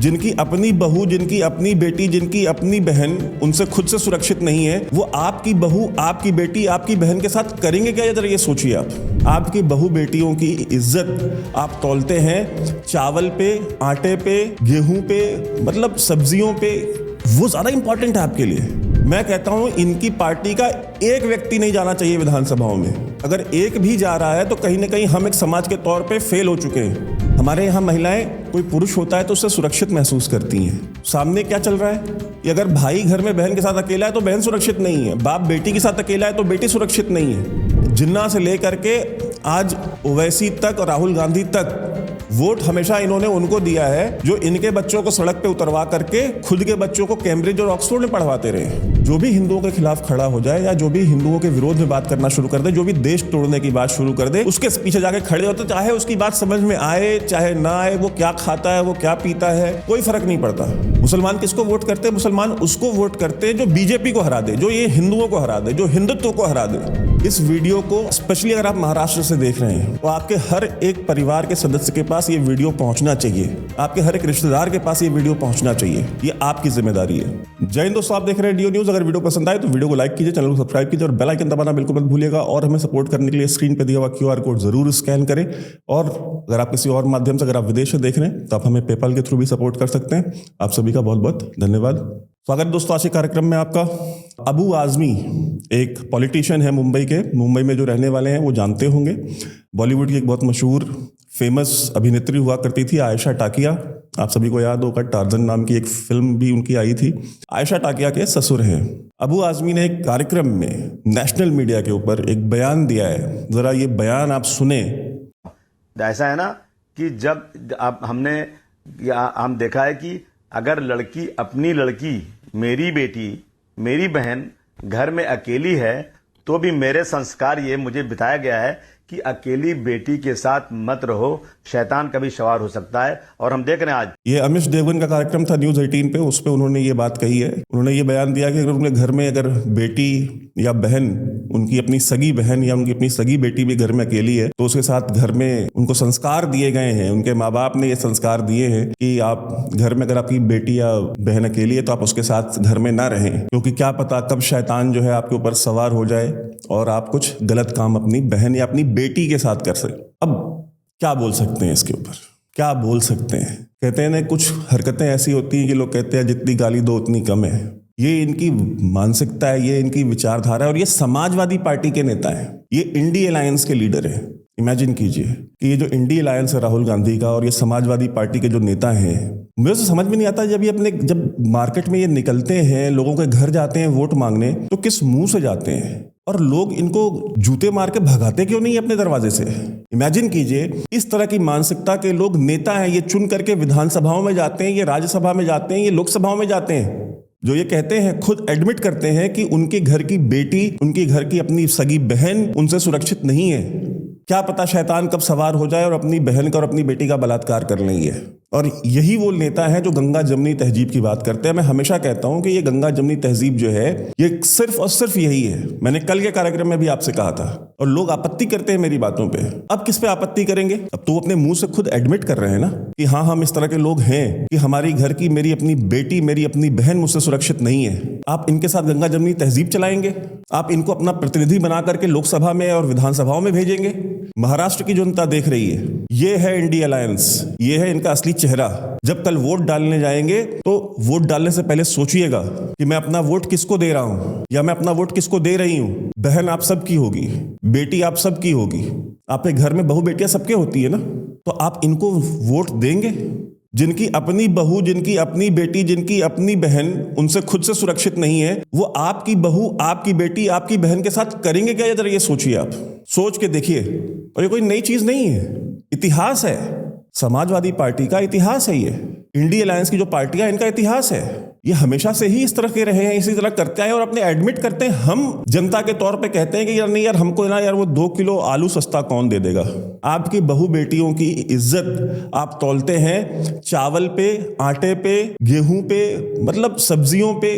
जिनकी अपनी बहू, जिनकी अपनी बेटी, जिनकी अपनी बहन उनसे खुद से सुरक्षित नहीं है, वो आपकी बहू, आपकी बेटी, आपकी बहन के साथ करेंगे क्या? जरा ये सोचिए आप। आपकी बहू बेटियों की इज्जत आप तौलते हैं चावल पे, आटे पे, गेहूं पे, मतलब सब्जियों पे। वो ज्यादा इंपॉर्टेंट है आपके लिए। मैं कहता हूं इनकी पार्टी का एक व्यक्ति नहीं जाना चाहिए विधानसभाओं में। अगर एक भी जा रहा है तो कहीं ना कहीं हम एक समाज के तौर पे फेल हो चुके हैं। हमारे यहाँ महिलाएं, कोई पुरुष होता है तो उससे सुरक्षित महसूस करती हैं। सामने क्या चल रहा है कि अगर भाई घर में बहन के साथ अकेला है तो बहन सुरक्षित नहीं है, बाप बेटी के साथ अकेला है तो बेटी सुरक्षित नहीं है। जिन्ना से लेकर के आज ओवैसी तक और राहुल गांधी तक वोट हमेशा इन्होंने उनको दिया है जो इनके बच्चों को सड़क पे उतरवा करके खुद के बच्चों को कैम्ब्रिज और ऑक्सफोर्ड में पढ़वाते रहे। जो भी हिंदुओं के खिलाफ खड़ा हो जाए या जो भी हिंदुओं के विरोध में बात करना शुरू कर दे, जो भी देश तोड़ने की बात शुरू कर दे, उसके पीछे जाके खड़े होते, चाहे उसकी बात समझ में आए चाहे ना आए, वो क्या खाता है, वो क्या पीता है, कोई फर्क नहीं पड़ता। मुसलमान किसको वोट करते हैं? मुसलमान उसको वोट करते हैं जो बीजेपी को हरा दे, जो ये हिंदुओं को हरा दे, जो हिंदुत्व को हरा दे। इस वीडियो को स्पेशली अगर आप महाराष्ट्र से देख रहे हैं तो आपके हर एक परिवार के सदस्य के पास ये वीडियो पहुंचना चाहिए, आपके हर एक रिश्तेदार के पास ये वीडियो पहुंचना चाहिए। ये आपकी जिम्मेदारी है। जय हिंद दोस्तों, आप देख रहे हैं डीओ न्यूज। अगर वीडियो पसंद आए तो वीडियो को लाइक कीजिए, चैनल को सब्सक्राइब कीजिए और बेल आइकन दबाना बिल्कुल मत भूलिएगा। और हमें सपोर्ट करने के लिए स्क्रीन पर दिया हुआ QR कोड जरूर स्कैन करें। और अगर आप किसी और माध्यम से, अगर आप विदेश से देख रहे हैं तो आप हमें पेपाल के थ्रू भी सपोर्ट कर सकते हैं। आप सभी का बहुत बहुत धन्यवाद। स्वागत दोस्तों आज के कार्यक्रम में आपका। अबू आजमी एक पॉलिटिशियन है मुंबई में जो रहने वाले हैं वो जानते होंगे। बॉलीवुड की एक बहुत मशहूर फेमस अभिनेत्री हुआ करती थी आयशा टाकिया। आप सभी को याद होगा, टार्जन नाम की एक फिल्म भी उनकी आई थी। आयशा टाकिया के ससुर हैं। अबू आजमी ने एक कार्यक्रम में नेशनल मीडिया के ऊपर एक बयान दिया है, जरा ये बयान आप सुने। ऐसा है ना कि जब हम देखा है कि अगर लड़की, अपनी लड़की, मेरी बेटी, मेरी बहन घर में अकेली है तो भी मेरे संस्कार ये मुझे बताया गया है कि अकेली बेटी के साथ मत रहो, शैतान कभी सवार हो सकता है। और हम देख रहे हैं आज ये अमिश देवगन का कार्यक्रम था न्यूज 18 पे, उस पे उन्होंने ये बात कही है। उन्होंने ये बयान दिया कि अगर उनके घर में अगर बेटी या बहन, उनकी अपनी सगी बहन या उनकी अपनी सगी बेटी भी घर में अकेली है तो उसके साथ घर में उनको संस्कार दिए गए हैं, उनके माँ बाप ने ये संस्कार दिए हैं कि आप घर में अगर आपकी बेटी या बहन अकेली है तो आप उसके साथ घर में ना रहें, क्योंकि क्या पता कब शैतान जो है आपके ऊपर सवार हो जाए और आप कुछ गलत काम अपनी बहन या अपनी बेटी के साथ कर सके। अब क्या बोल सकते हैं इसके ऊपर, क्या बोल सकते हैं? कहते हैं ना, कुछ हरकतें ऐसी होती हैं कि लोग कहते हैं जितनी गाली दो उतनी कम है। ये इनकी मानसिकता है, ये इनकी विचारधारा है। और ये समाजवादी पार्टी के नेता हैं, ये इंडी अलायंस के लीडर हैं। इमेजिन कीजिए कि ये जो इंडी अलायंस है राहुल गांधी का और ये समाजवादी पार्टी के जो नेता हैं, मुझे तो समझ में नहीं आता जब मार्केट में ये निकलते हैं, लोगों के घर जाते हैं वोट मांगने, तो किस मुंह से जाते हैं और लोग इनको जूते मार के भगाते क्यों नहीं अपने दरवाजे से? इमेजिन कीजिए इस तरह की मानसिकता के लोग नेता हैं। ये चुन करके विधानसभाओं में जाते हैं, ये राज्यसभा में जाते हैं, ये लोकसभाओं में जाते हैं, जो ये कहते हैं, खुद एडमिट करते हैं कि उनके घर की बेटी, उनके घर की अपनी सगी बहन उनसे सुरक्षित नहीं है। क्या पता शैतान कब सवार हो जाए और अपनी बहन का और अपनी बेटी का बलात्कार कर लेंगे। और यही वो नेता है जो गंगा जमनी तहजीब की बात करते हैं। मैं हमेशा कहता हूं कि ये गंगा जमनी तहजीब जो है ये सिर्फ और सिर्फ यही है। मैंने कल के कार्यक्रम में भी आपसे कहा था और लोग आपत्ति करते हैं मेरी बातों पे। अब किस पे आपत्ति करेंगे? अब तो अपने मुंह से खुद एडमिट कर रहे हैं ना कि हाँ, हम इस तरह के लोग हैं कि हमारी घर की, मेरी अपनी बेटी, मेरी अपनी बहन मुझसे सुरक्षित नहीं है। आप इनके साथ गंगा जमनी तहजीब चलाएंगे? आप इनको अपना प्रतिनिधि बना करके लोकसभा में और विधानसभाओं में भेजेंगे? महाराष्ट्र की जनता देख रही है, ये है इंडी अलायंस, ये है इनका असली चेहरा। जब कल वोट डालने जाएंगे तो वोट डालने से पहले सोचिएगा कि मैं अपना वोट किसको दे रहा हूं या मैं अपना वोट किसको दे रही हूं। बहन आप सबकी होगी, बेटी आप सबकी होगी, आपके घर में बहू बेटियां सबके होती है ना, तो आप इनको वोट देंगे? जिनकी अपनी बहू, जिनकी अपनी बेटी, जिनकी अपनी बहन उनसे खुद से सुरक्षित नहीं है, वो आपकी बहू, आपकी बेटी, आपकी बहन के साथ करेंगे क्या? जरा ये सोचिए, आप सोच के देखिए। और ये कोई नई चीज नहीं है, इतिहास है। समाजवादी पार्टी का इतिहास है, ये इंडी अलायंस की जो पार्टियां, इनका इतिहास है। ये हमेशा से ही इस तरह के रहे हैं, इसी तरह करते हैं और अपने एडमिट करते हैं। हम जनता के तौर पे कहते हैं कि यार नहीं यार, हमको ना यार वो 2 किलो आलू सस्ता कौन दे देगा। आपकी बहू बेटियों की इज्जत आप तौलते हैं चावल पे, आटे पे, गेहूं पे, मतलब सब्जियों पे।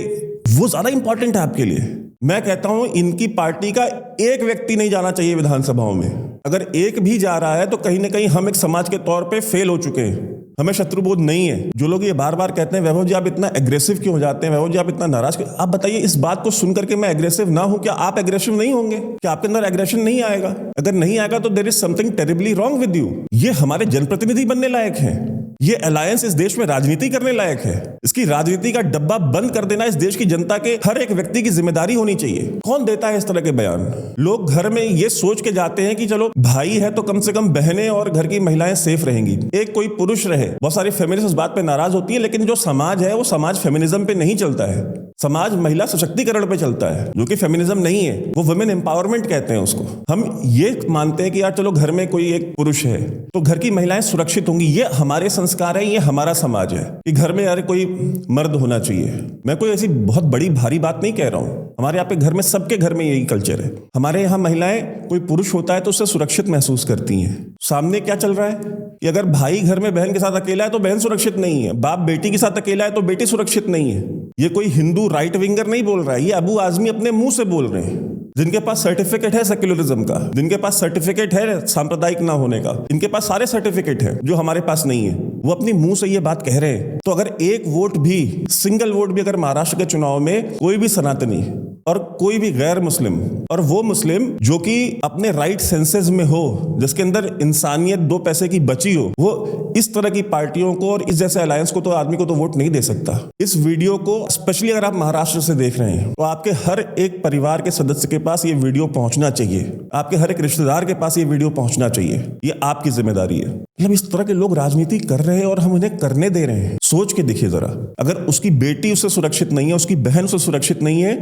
वो ज्यादा इंपॉर्टेंट है आपके लिए। मैं कहता हूं इनकी पार्टी का एक व्यक्ति नहीं जाना चाहिए विधानसभाओं में। अगर एक भी जा रहा है तो कहीं ना कहीं हम एक समाज के तौर पे फेल हो चुके हैं। हमें शत्रुबोध नहीं है। जो लोग ये बार बार कहते हैं वैभव जी आप इतना एग्रेसिव क्यों हो जाते हैं, वैभव जी आप इतना नाराज क्यों, आप बताइए इस बात को सुनकर के मैं एग्रेसिव ना हूं, क्या आप एग्रेसिव नहीं होंगे? क्या आपके अंदर एग्रेशन नहीं आएगा? अगर नहीं आएगा तो there is something terribly wrong with you. ये हमारे जनप्रतिनिधि बनने लायक हैं, ये अलायंस इस देश में राजनीति करने लायक है। इसकी राजनीति का डब्बा बंद कर देना इस देश की जनता के हर एक व्यक्ति की जिम्मेदारी होनी चाहिए। कौन देता है इस तरह के बयान? लोग घर में ये सोच के जाते हैं कि चलो भाई है तो कम से कम बहनें और घर की महिलाएं सेफ रहेंगी, एक कोई पुरुष रहे। बहुत सारी फेमिनिस्ट इस बात पे नाराज होती है, लेकिन जो समाज है वो समाज फेमिनिज्म पे नहीं चलता है, समाज महिला सशक्तिकरण पे चलता है, जो कि फेमिनिज्म नहीं है, वो वुमेन एम्पावरमेंट कहते हैं उसको। हम ये मानते हैं कि यार चलो घर में कोई एक पुरुष है तो घर की महिलाएं सुरक्षित होंगी, ये हमारे संस्कार है, ये हमारा समाज है कि घर में यार कोई मर्द होना चाहिए। मैं कोई ऐसी बहुत बड़ी भारी बात नहीं कह रहा हूं, हमारे यहाँ पे घर में सबके घर में यही कल्चर है। हमारे यहाँ महिलाएं कोई पुरुष होता है तो उससे सुरक्षित महसूस करती हैं। सामने क्या चल रहा है कि अगर भाई घर में बहन के साथ अकेला है तो बहन सुरक्षित नहीं है, बाप बेटी के साथ अकेला है तो बेटी सुरक्षित नहीं है। ये कोई हिंदू राइट विंगर नहीं बोल रहा है, ये अबू आजमी अपने मुंह से बोल रहे हैं, जिनके पास सर्टिफिकेट है सेक्युलरिज्म का, जिनके पास सर्टिफिकेट है सांप्रदायिक ना होने का, इनके पास सारे सर्टिफिकेट है जो हमारे पास नहीं है। वो अपनी मुंह से ये बात कह रहे हैं। तो अगर एक वोट भी, सिंगल वोट भी अगर महाराष्ट्र के चुनाव में कोई भी सनातनी और कोई भी गैर मुस्लिम, और वो मुस्लिम जो कि अपने राइट सेंसेस में हो, जिसके अंदर इंसानियत 2 पैसे की बची हो, वो इस तरह की पार्टियों को और इस जैसे अलायंस को तो आदमी को तो वोट नहीं दे सकता। इस वीडियो को स्पेशली अगर आप महाराष्ट्र से देख रहे हैं तो आपके हर एक परिवार के सदस्य के पास ये वीडियो पहुंचना चाहिए, आपके हर एक रिश्तेदार के पास ये वीडियो पहुंचना चाहिए। ये आपकी जिम्मेदारी है। मतलब इस तरह के लोग राजनीति कर रहे हैं और हम उन्हें करने दे रहे हैं। सोच के देखिए जरा, अगर उसकी बेटी उससे सुरक्षित नहीं है, उसकी बहन उससे सुरक्षित नहीं है,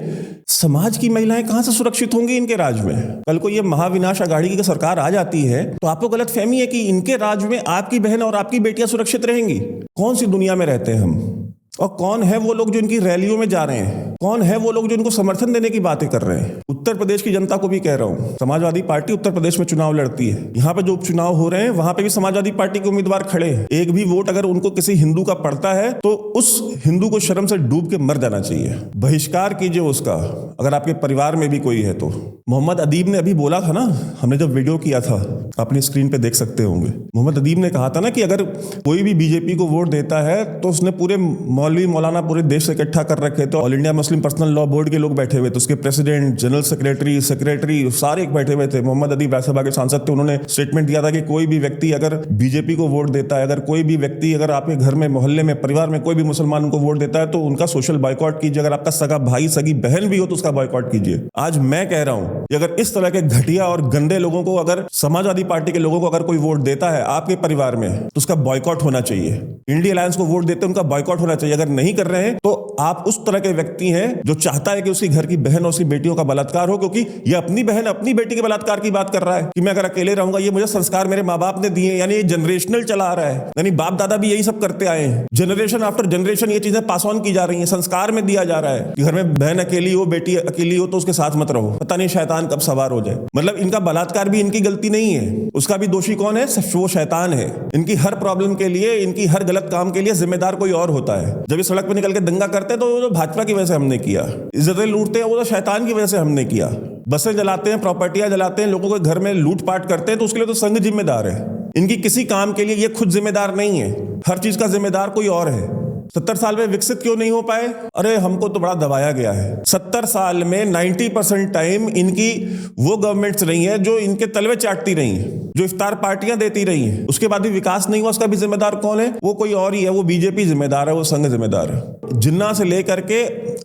समाज की महिलाएं कहां से सुरक्षित होंगी इनके राज में? कल को ये महाविनाश अघाड़ी की सरकार आ जाती है तो आपको गलतफहमी है कि इनके राज में आपकी बहन और आपकी बेटियां सुरक्षित रहेंगी। कौन सी दुनिया में रहते हैं हम? और कौन है वो लोग जो इनकी रैलियों में जा रहे हैं? कौन है वो लोग जो इनको समर्थन देने की बातें कर रहे हैं? उत्तर प्रदेश की जनता को भी कह रहा हूं, समाजवादी पार्टी उत्तर प्रदेश में चुनाव लड़ती है। यहां पे जो उपचुनाव हो रहे हैं वहां पे भी समाजवादी पार्टी के उम्मीदवार खड़े हैं। एक भी वोट अगर उनको किसी हिंदू का पड़ता है तो उस हिंदू को शर्म से डूब के मर जाना चाहिए। बहिष्कार कीजिए उसका, अगर आपके परिवार में भी कोई है तो। मोहम्मद अदीब ने अभी बोला था ना, हमने जब वीडियो किया था, अपनी स्क्रीन पे देख सकते होंगे, मोहम्मद अदीब ने कहा था ना कि अगर कोई भी बीजेपी को वोट देता है तो उसने पूरे मौलवी मौलाना पूरे देश से इकट्ठा कर रखे थे। All India Muslim personal law board के लोग बैठे हुए थे, उसके प्रेसिडेंट, जनरल सेक्रेटरी सारे बैठे हुए थे। मोहम्मद अदीब राज्यसभा के सांसद थे, उन्होंने स्टेटमेंट दिया था कि कोई भी व्यक्ति अगर बीजेपी को वोट देता है, अगर कोई भी व्यक्ति अगर आपके घर में, मोहल्ले में, परिवार में कोई भी मुसलमान उनको वोट देता है तो उनका सोशल बॉयकॉट कीजिए। अगर आपका सगा भाई सगी बहन भी हो तो उसका बॉयकॉट कीजिए। आज मैं कह रहा हूं कि अगर इस तरह के घटिया और गंदे लोगों को, अगर समाजवादी पार्टी के लोगों को अगर कोई वोट देता है आपके परिवार में तो उसका बॉयकॉट होना चाहिए। इंडिया अलायंस को वोट देते हैं, उनका बॉयकॉट होना चाहिए। अगर नहीं कर रहे हैं तो आप उस तरह के व्यक्ति हैं जो चाहता है कि उसकी घर की बहन और उसकी बेटियों का बलात्कार हो, क्योंकि ये अपनी बहन अपनी बेटी के बलात्कार की बात कर रहा है कि मैं अगर अकेले रहूंगा, ये मुझे संस्कार मेरे माँ बाप ने दिए, यानी ये जनरेशनल चला आ रहा है, यानी बाप दादा भी यही सब करते आए हैं। जनरेशन आफ्टर जनरेशन ये चीजें पास ऑन की जा रही हैं, संस्कार में दिया जा रहा है कि घर में बहन अकेली हो, बेटी अकेली हो तो उसके साथ मत रहो, पता नहीं शैतान कब सवार हो जाए। मतलब इनका बलात्कार भी इनकी गलती नहीं है, उसका भी दोषी कौन है? वो शैतान है। इनकी हर प्रॉब्लम के लिए, इनकी हर गलत काम के लिए जिम्मेदार कोई और होता है। जब ये सड़क पर निकल के दंगा करते हैं तो वो भाजपा की वजह से हमने किया, इज्जतें लूटते हैं वो तो शैतान की वजह से हमने किया, बसें जलाते हैं, प्रॉपर्टियां जलाते हैं, लोगों के घर में लूटपाट करते हैं तो उसके लिए तो संघ जिम्मेदार है। इनकी किसी काम के लिए ये खुद जिम्मेदार नहीं है, हर चीज का जिम्मेदार कोई और है। 70 साल में विकसित क्यों नहीं हो पाए? अरे हमको तो बड़ा दबाया गया है। 70 साल में 90% टाइम इनकी वो गवर्नमेंट्स रही हैं जो इनके तलवे चाटती रही हैं, जो इफ्तार पार्टियां देती रही हैं, उसके बाद भी विकास नहीं हुआ। उसका भी जिम्मेदार कौन है? वो कोई और ही है, वो बीजेपी जिम्मेदार है, वो संघ जिम्मेदार है। जिन्ना से लेकर के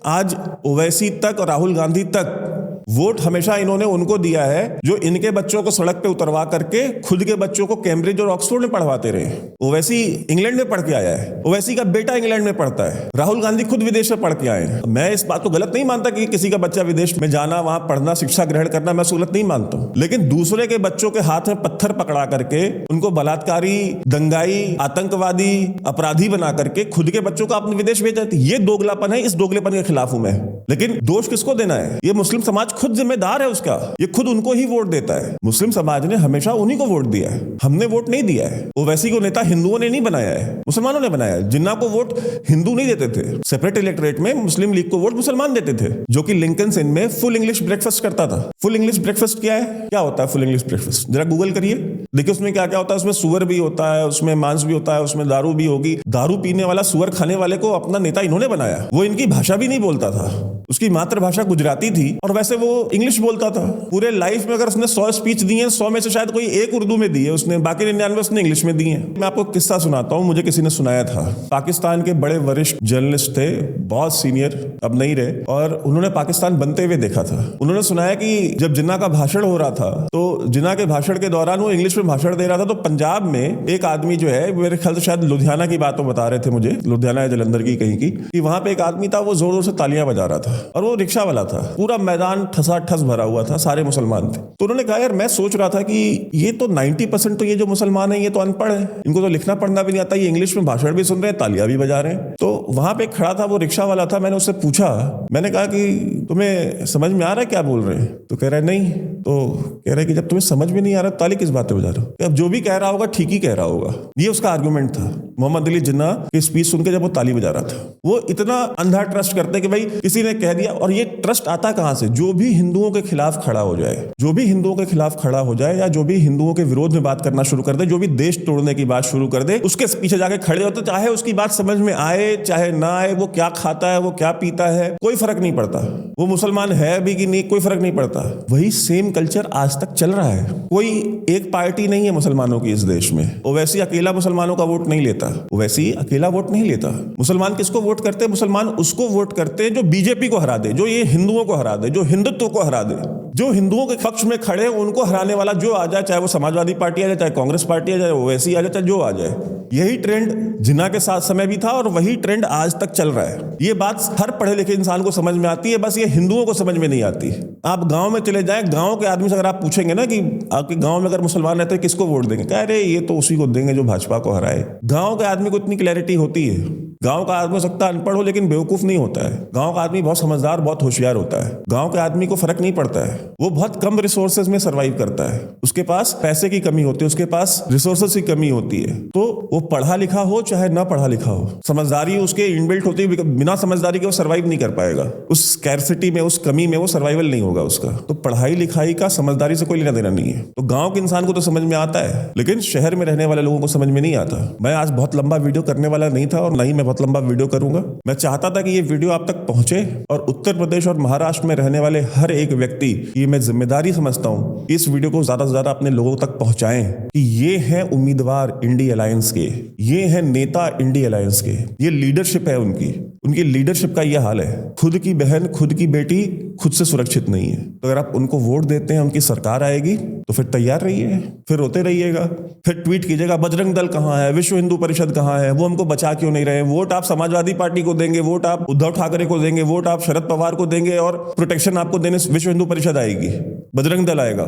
आज ओवैसी तक और राहुल गांधी तक वोट हमेशा इन्होंने उनको दिया है जो इनके बच्चों को सड़क पे उतरवा करके खुद के बच्चों को कैम्ब्रिज और ऑक्सफोर्ड में पढ़वाते रहे। ओवैसी इंग्लैंड में पढ़ के आया है, ओवैसी का बेटा इंग्लैंड में पढ़ता है, राहुल गांधी खुद विदेश में पढ़ के आए हैं। मैं इस बात को गलत नहीं मानता कि किसी का बच्चा विदेश में जाना, वहां पढ़ना, शिक्षा ग्रहण करना, मैं गलत नहीं मानता हूं, लेकिन दूसरे के बच्चों के हाथ में पत्थर पकड़ा करके उनको बलात्कारी, दंगाई, आतंकवादी, अपराधी बना करके खुद के बच्चों को अपने विदेश भेजा, ये दोगलापन है। इस दोगलेपन के खिलाफ हूं मैं। लेकिन दोष किसको देना है? ये मुस्लिम समाज खुद जिम्मेदार है उसका, ये खुद उनको ही वोट देता है। मुस्लिम समाज ने हमेशा उन्हीं को वोट दिया है, हमने वोट नहीं दिया है। ओवैसी को नेता हिंदुओं ने नहीं बनाया है, मुसलमानों ने बनाया है। जिन्ना को वोट हिंदू नहीं देते थे, सेपरेट इलेक्टोरेट में मुस्लिम लीग को वोट मुसलमान देते थे, जो कि लिंकन सिंह में फुल इंग्लिश ब्रेकफास्ट करता था। फुल इंग्लिश ब्रेकफास्ट क्या है? क्या होता है फुल इंग्लिश ब्रेकफास्ट? जरा गूगल करिए, देखिए उसमें क्या क्या होता है। उसमें सुअर भी होता है, उसमें मांस भी होता है, उसमें दारू भी होगी। दारू पीने वाला सुअर खाने वाले को अपना नेता इन्होंने बनाया। वो इनकी भाषा भी नहीं बोलता था, उसकी मातृभाषा गुजराती थी और वैसे वो इंग्लिश बोलता था। पूरे लाइफ में अगर उसने 100 स्पीच दी है, 100 में से शायद कोई एक उर्दू में दी है उसने, बाकी 99 उसने इंग्लिश में दी है। मैं आपको किस्सा सुनाता हूं, मुझे किसी ने सुनाया था। पाकिस्तान के बड़े वरिष्ठ जर्नलिस्ट थे, बहुत सीनियर, अब नहीं रहे, और उन्होंने पाकिस्तान बनते हुए देखा था। उन्होंने सुनाया कि जब जिन्ना का भाषण हो रहा था तो जिन्ना के भाषण के दौरान वो इंग्लिश में भाषण दे रहा था, तो पंजाब में एक आदमी जो है, मेरे ख्याल से शायद लुधियाना की बात बता रहे थे मुझे, लुधियाना या जलंधर की कहीं की, कि वहां पे एक आदमी था, वो जोर जोर से तालियां बजा रहा था और वो रिक्शा वाला था। पूरा मैदान ठसाठस भरा हुआ था, सारे मुसलमान थे। तो उन्होंने कहा यार मैं सोच रहा था कि ये तो 90% तो ये जो मुसलमान है ये तो अनपढ़ है, इनको तो लिखना पढ़ना भी नहीं आता, ये इंग्लिश में भाषण भी सुन रहे हैं, तालियां भी बजा रहे हैं। तो वहां पे खड़ा था वो रिक्शा वाला था, मैंने उससे पूछा, मैंने कहा कि तुम्हें समझ में आ रहा है क्या बोल रहे हैं? तो कह रहा है नहीं। तो कह रहा है कि जब तुम्हें समझ में नहीं आ रहा ताली किस बात पे बजा रहे हो? अब जो भी कह रहा होगा ठीक ही कह रहा होगा, ये उसका आर्गुमेंट था। मोहम्मद अली जिन्ना की स्पीच सुन के जब वो ताली बजा रहा था, वो इतना अंधा ट्रस्ट करते कि भाई किसी ने कह दिया। और ये ट्रस्ट आता कहां से? जो भी हिंदुओं के खिलाफ खड़ा हो जाए, जो भी हिंदुओं के खिलाफ खड़ा हो जाए, या जो भी हिंदुओं के विरोध में बात करना शुरू कर दे, जो भी देश तोड़ने की बात शुरू कर दे, उसके पीछे जाके खड़े होते, चाहे उसकी बात समझ में आए चाहे ना आए, वो क्या खाता है, वो क्या पीता है, कोई फर्क नहीं पड़ता, वो मुसलमान है भी कि नहीं, कोई फर्क नहीं पड़ता। वही सेम कल्चर आज तक चल रहा है। कोई एक पार्टी नहीं है मुसलमानों की इस देश में। ओवैसी अकेला मुसलमानों का वोट नहीं लेता, ओवैसी अकेला वोट नहीं लेता। मुसलमान किसको वोट करते हैं? मुसलमान उसको वोट करते हैं जो बीजेपी को हरा दे, जो ये हिंदुओं को हरा दे, जो हिंदुत्व को हरा दे, जो हिंदुओं के पक्ष में खड़े उनको हराने वाला जो आ जाए, चाहे वो समाजवादी पार्टी आ जाए, चाहे कांग्रेस पार्टी आ जाए, ओवैसी आ जाए, चाहे जो आ जाए। यही ट्रेंड जिन्ना के साथ समय भी था और वही ट्रेंड आज तक चल रहा है। ये बात हर पढ़े लिखे इंसान को समझ में आती है, बस ये हिंदुओं को समझ में नहीं आती। आप गांव में चले जाएं, गांव के आदमी से अगर आप पूछेंगे ना कि आपके गांव में अगर मुसलमान रहते हैं किसको वोट देंगे, कह रहे ये तो उसी को देंगे जो भाजपा को हराए। गांव के आदमी को इतनी क्लैरिटी होती है। गांव का आदमी हो सकता है अनपढ़ हो लेकिन बेवकूफ नहीं होता है। गांव का आदमी बहुत समझदार, बहुत होशियार होता है। गांव के आदमी को फर्क नहीं पड़ता है, वो बहुत कम रिसोर्सेज में सर्वाइव करता है। उसके पास पैसे की कमी होती है, उसके पास रिसोर्सेज की कमी होती है। तो वो पढ़ा लिखा हो चाहे ना पढ़ा लिखा हो, समझदारी उसके इनबिल्ट होती है। बिना समझदारी के वो सर्वाइव नहीं कर पाएगा। उस स्कैर्सिटी में, उस कमी में वो सर्वाइवल नहीं होगा उसका। तो पढ़ाई लिखाई का समझदारी से कोई लेना देना नहीं है। तो गांव के इंसान को तो समझ में आता है, लेकिन शहर में रहने वाले लोगों को समझ में नहीं आता। मैं आज बहुत लंबा वीडियो करने वाला नहीं था और ना ही मैं बहुत लंबा वीडियो करूंगा। मैं चाहता था कि ये वीडियो आप तक पहुंचे और उत्तर प्रदेश और महाराष्ट्र में रहने वाले हर एक व्यक्ति, ये मैं जिम्मेदारी समझता हूं, इस वीडियो को ज्यादा से ज्यादा अपने लोगों तक पहुंचाएं कि ये है उम्मीदवार इंडी अलायंस के, ये है नेता इंडी अलायंस के, ये लीडरशिप है उनकी लीडरशिप का ये हाल है। खुद की बहन, खुद की बेटी खुद से सुरक्षित नहीं है। तो अगर आप उनको वोट देते हैं, उनकी सरकार आएगी तो फिर तैयार रहिए, फिर रोते रहिएगा, फिर ट्वीट कीजिएगा बजरंग दल कहां है, विश्व हिंदू परिषद कहां है, वो हमको बचा क्यों नहीं रहे। वोट आप समाजवादी पार्टी को देंगे, वोट आप उद्धव ठाकरे को देंगे, वोट आप शरद पवार को देंगे और प्रोटेक्शन आपको देने विश्व हिंदू परिषद आएगी, बजरंग दल आएगा।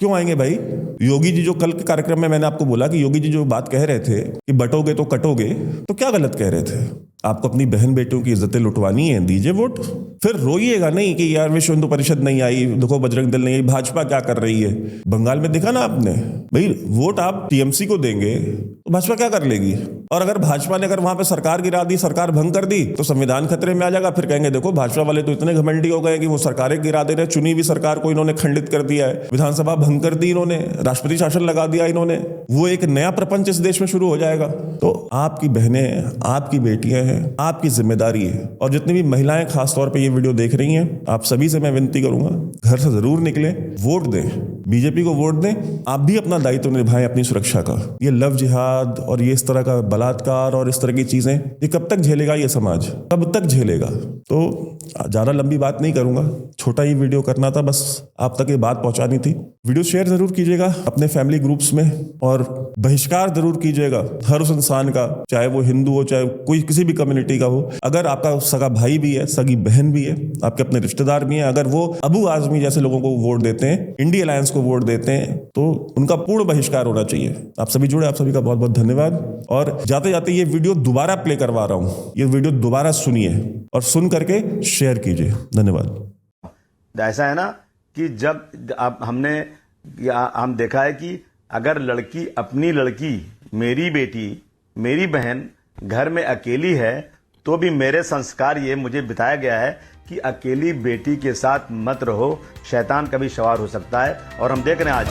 क्यों आएंगे भाई? योगी जी जो कल के कार्यक्रम में मैंने आपको बोला कि योगी जी जो बात कह रहे थे कि बटोगे तो कटोगे, तो क्या गलत कह रहे थे? आपको अपनी बहन बेटियों की इज्जतें लुटवानी है, दीजिए वोट। फिर रोइएगा नहीं कि यार विश्व हिंदू परिषद नहीं आई, देखो बजरंग दल नहीं आई, भाजपा क्या कर रही है। बंगाल में देखा ना आपने, भाई वोट आप टीएमसी को देंगे तो भाजपा क्या कर लेगी। और अगर भाजपा ने अगर वहां पे सरकार गिरा दी, सरकार भंग कर दी, तो संविधान खतरे में आ जाएगा। फिर कहेंगे देखो भाजपा वाले तो इतने घमंडी हो गए कि वो सरकारें गिरा दे रहे, चुनी हुई सरकार को इन्होंने खंडित कर दिया है, विधानसभा भंग कर दी इन्होंने, राष्ट्रपति शासन लगा दिया इन्होंने। वो एक नया प्रपंच इस देश में शुरू हो जाएगा। तो आपकी बहनें, आपकी बेटियां हैं, आपकी जिम्मेदारी है। और जितनी भी महिलाएं खासतौर पे ये वीडियो देख रही हैं, आप सभी से मैं विनती करूंगा, घर से जरूर निकलें, वोट दें, बीजेपी को वोट दें। आप भी अपना दायित्व निभाएं अपनी सुरक्षा का। ये लव जिहाद और ये इस तरह का बलात्कार और इस तरह की चीजें, ये कब तक झेलेगा ये समाज, कब तक झेलेगा। तो ज्यादा लंबी बात नहीं करूंगा, छोटा ही वीडियो करना था, बस आप तक ये बात पहुंचानी थी। वीडियो शेयर जरूर कीजिएगा अपने फैमिली ग्रुप्स में और बहिष्कार जरूर कीजिएगा हर उस इंसान का, चाहे वो हिंदू हो, चाहे कोई किसी भी कम्युनिटी का हो। अगर आपका सगा भाई भी है, सगी बहन भी है, आपके अपने रिश्तेदार भी हैं, अगर वो अबू आजमी जैसे लोगों को वोट देते हैं, इंडी अलायंस को को वोट देते हैं तो उनका पूर्ण बहिष्कार होना चाहिए। आप सभी जुड़े, आप सभी का बहुत बहुत धन्यवाद। और जाते जाते ये वीडियो दोबारा प्ले करवा रहा हूं, ये वीडियो दोबारा सुनिए और सुन करके शेयर कीजिए। धन्यवाद। ऐसा है ना कि जब हम देखा है कि अगर लड़की अपनी लड़की, मेरी बेटी, मेरी बहन घर में अकेली है तो भी मेरे संस्कार ये मुझे बताया गया है कि अकेली बेटी के साथ मत रहो, शैतान कभी सवार हो सकता है। और हम देख रहे हैं आज